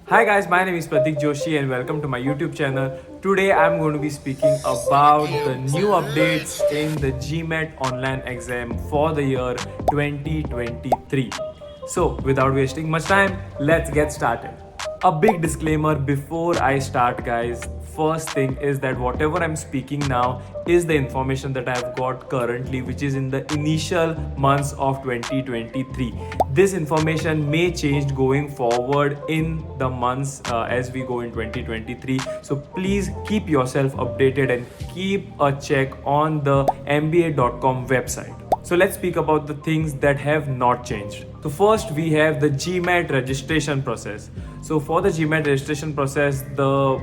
Hi guys, my name is Pratik Joshi and welcome to my YouTube channel. Today I'm going to be speaking about the new updates in the GMAT Online exam for the year 2023. So without wasting much time, let's get started. A big disclaimer before I start, guys. First thing is that whatever I'm speaking now is the information that I've got currently, which is in the initial months of 2023. This information may change going forward in the months as we go in 2023. So please keep yourself updated and keep a check on the mba.com website. So let's speak about the things that have not changed. So first we have the GMAT registration process. So for the GMAT registration process, the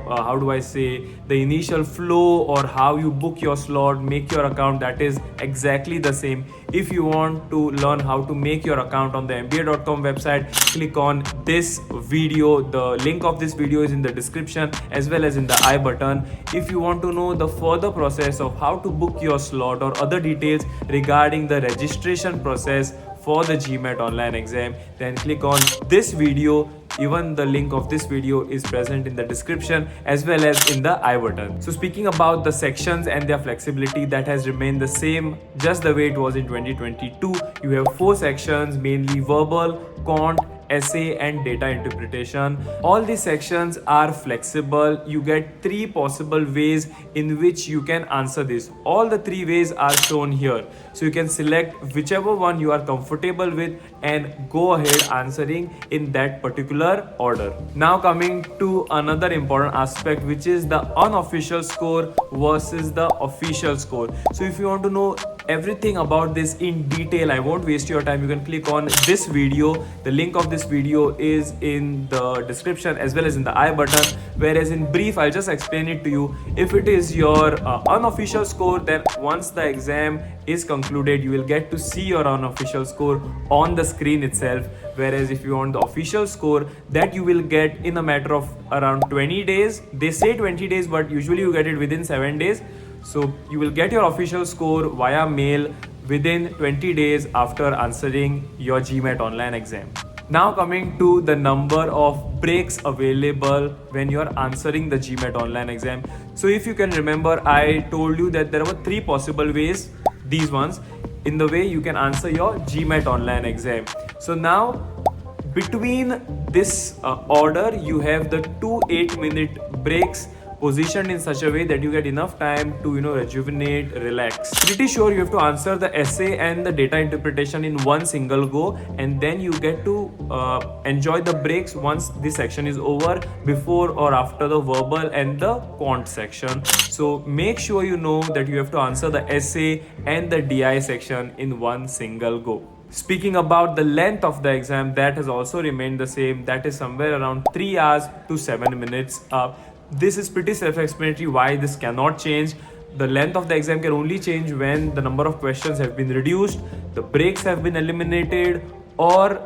initial flow or how you book your slot, make your account, that is exactly the same. If you want to learn how to make your account on the mba.com website, click on this video. The link of this video is in the description as well as in the I button. If you want to know the further process of how to book your slot or other details regarding the registration process for the GMAT Online exam, then click on this video. Even the link of this video is present in the description as well as in the I button. So speaking about the sections and their flexibility, that has remained the same just the way it was in 2022. You have 4 sections, mainly verbal, quant, essay and data interpretation. All these sections are flexible. You get 3 possible ways in which you can answer this. All the 3 ways are shown here, so you can select whichever one you are comfortable with and go ahead answering in that particular order. Now coming to another important aspect, which is the unofficial score versus the official score. So if you want to know everything about this in detail, I won't waste your time, you can click on this video. The link of this video is in the description as well as in the I button, whereas in brief I'll just explain it to you. If it is your unofficial score, then once the exam is concluded, you will get to see your unofficial score on the screen itself, whereas if you want the official score, that you will get in a matter of around 20 days. They say 20 days, but usually you get it within 7 days. So you will get your official score via mail within 20 days after answering your GMAT Online exam. Now coming to the number of breaks available when you are answering the GMAT Online exam. So if you can remember, I told you that there were 3 possible ways, these ones, in the way you can answer your GMAT Online exam. So now between this order, you have the 2 8-minute breaks positioned in such a way that you get enough time to rejuvenate, relax. Pretty sure you have to answer the essay and the data interpretation in one single go, and then you get to enjoy the breaks once this section is over, before or after the verbal and the quant section. So make sure you know that you have to answer the essay and the DI section in one single go. Speaking about the length of the exam, that has also remained the same. That is somewhere around 3 hours to 7 minutes. This is pretty self-explanatory why this cannot change. The length of the exam can only change when the number of questions have been reduced, the breaks have been eliminated, or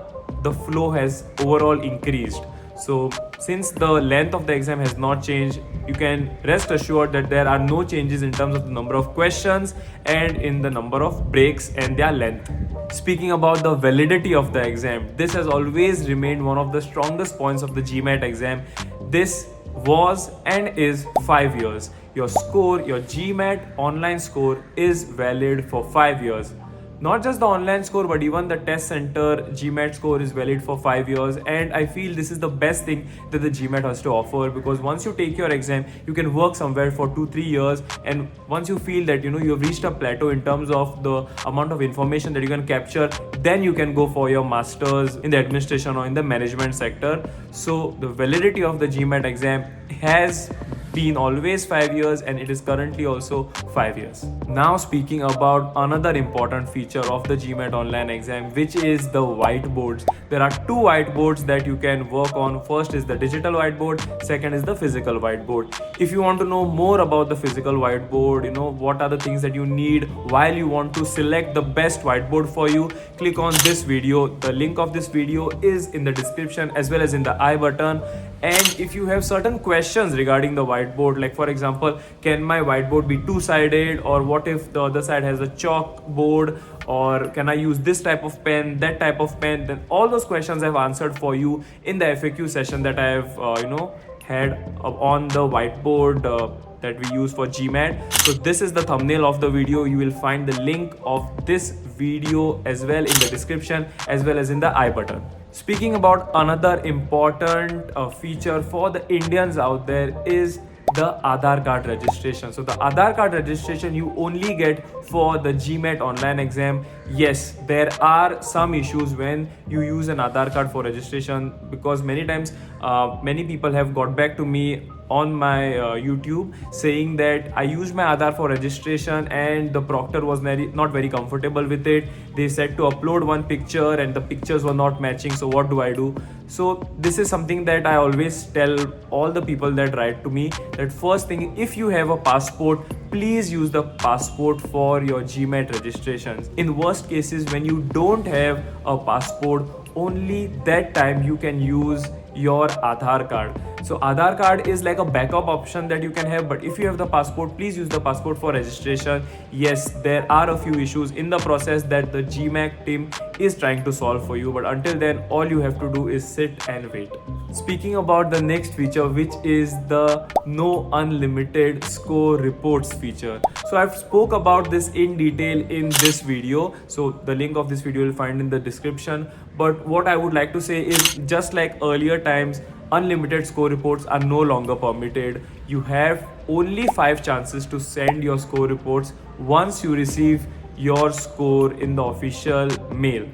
the flow has overall increased. So since the length of the exam has not changed, you can rest assured that there are no changes in terms of the number of questions and in the number of breaks and their length. Speaking about the validity of the exam, this has always remained one of the strongest points of the GMAT exam. This was and is 5 years. Your score, your GMAT online score, is valid for 5 years. Not just the online score, but even the test center GMAT score is valid for 5 years. And I feel this is the best thing that the GMAT has to offer, because once you take your exam, you can work somewhere for 2-3 years, and once you feel that you have reached a plateau in terms of the amount of information that you can capture, then you can go for your masters in the administration or in the management sector. So the validity of the GMAT exam has been always 5 years, and it is currently also 5 years. Now speaking about another important feature of the GMAT Online exam, which is the whiteboards. There are 2 whiteboards that you can work on. First is the digital whiteboard, second is the physical whiteboard. If you want to know more about the physical whiteboard, what are the things that you need while you want to select the best whiteboard for you, click on this video. The link of this video is in the description as well as in the I button. And if you have certain questions regarding the whiteboard, like for example, can my whiteboard be two-sided, or what if the other side has a chalkboard, or can I use this type of pen, that type of pen, then all those questions I've answered for you in the FAQ session that I have had on the whiteboard that we use for GMAT. So this is the thumbnail of the video. You will find the link of this video as well in the description, as well as in the I button. Speaking about another important feature for the Indians out there is the Aadhar card registration. So the Aadhar card registration you only get for the GMAT online exam. Yes, there are some issues when you use an Aadhar card for registration, because many times many people have got back to me on my YouTube saying that I used my Aadhar for registration and the proctor was not very comfortable with it. They said to upload one picture and the pictures were not matching, so what do I do? So this is something that I always tell all the people that write to me, that first thing, if you have a passport, please use the passport for your GMAT registrations. In worst cases, when you don't have a passport, only that time you can use your Aadhar card. So Aadhar card is like a backup option that you can have, but if you have the passport, please use the passport for registration. Yes, there are a few issues in the process that the GMAT team is trying to solve for you, but until then, all you have to do is sit and wait. Speaking about the next feature, which is the no unlimited score reports feature. So I've spoke about this in detail in this video, so the link of this video you'll find in the description. But what I would like to say is, just like earlier times, unlimited score reports are no longer permitted. You have only 5 chances to send your score reports once you receive your score in the official mail.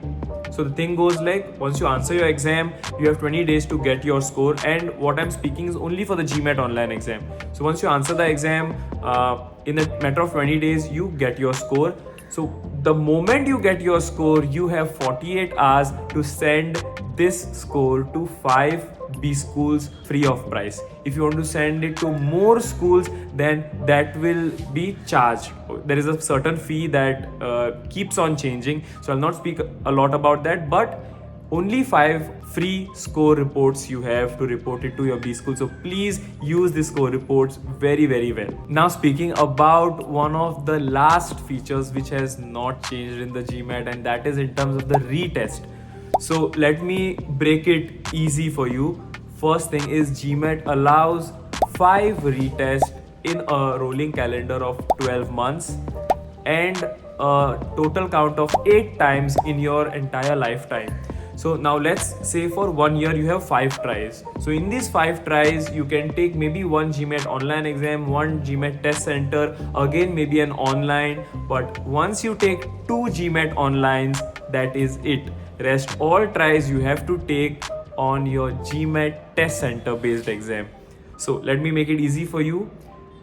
So the thing goes like, once you answer your exam, you have 20 days to get your score, and what I'm speaking is only for the GMAT online exam. So once you answer the exam, in a matter of 20 days, you get your score. So the moment you get your score, you have 48 hours to send this score to 5 B schools free of price. If you want to send it to more schools, then that will be charged. There is a certain fee that keeps on changing, so I'll not speak a lot about that, but only 5 free score reports you have to report it to your B school. So please use the score reports very, very well. Now speaking about one of the last features which has not changed in the GMAT, and that is in terms of the retest. So let me break it easy for you. First thing is, GMAT allows 5 retests in a rolling calendar of 12 months and a total count of 8 times in your entire lifetime. So now let's say for 1 year you have 5 tries. So in these 5 tries, you can take maybe one GMAT online exam, one GMAT test center, again maybe an online. But once you take 2 GMAT onlines, that is it. Rest all tries you have to take on your GMAT test center based exam. So let me make it easy for you.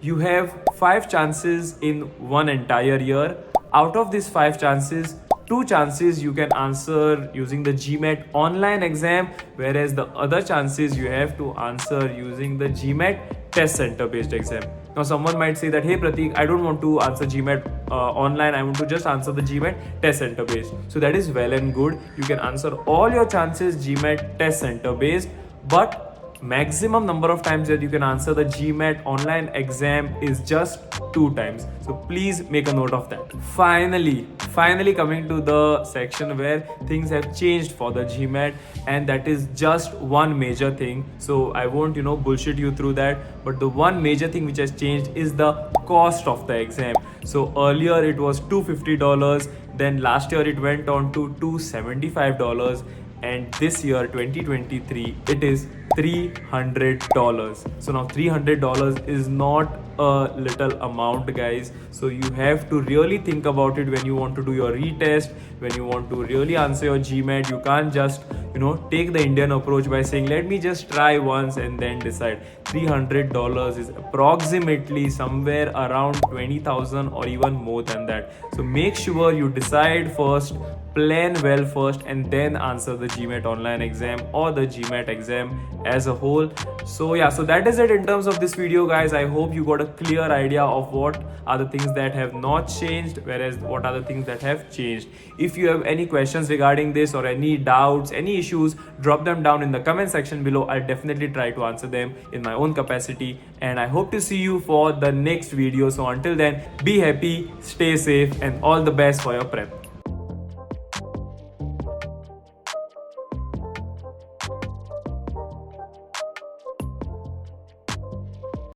You have 5 chances in one entire year. Out of these 5 chances, 2 chances you can answer using the GMAT online exam, whereas the other chances you have to answer using the GMAT test center based exam. Now someone might say that, hey Pratik, I don't want to answer GMAT online, I want to just answer the GMAT test center based. So that is well and good. You can answer all your chances GMAT test center based, but maximum number of times that you can answer the GMAT online exam is just 2 times. So please make a note of that. Finally coming to the section where things have changed for the GMAT, and that is just one major thing. So I won't bullshit you through that, but the one major thing which has changed is the cost of the exam. So earlier it was $250, then last year it went on to $275, and this year 2023 it is $300. So now $300 is not a little amount, guys. So you have to really think about it when you want to do your retest, when you want to really answer your GMAT. You can't just take the Indian approach by saying, let me just try once and then decide. $300 is approximately somewhere around 20,000 or even more than that. So make sure you decide first plan well first and then answer the GMAT online exam or the GMAT exam as a whole. So yeah, so that is it in terms of this video, guys. I hope you got a clear idea of what are the things that have not changed, whereas what are the things that have changed. If you have any questions regarding this or any doubts, any issues, drop them down in the comment section below. I'll definitely try to answer them in my own capacity, and I hope to see you for the next video. So until then, be happy, stay safe, and all the best for your prep.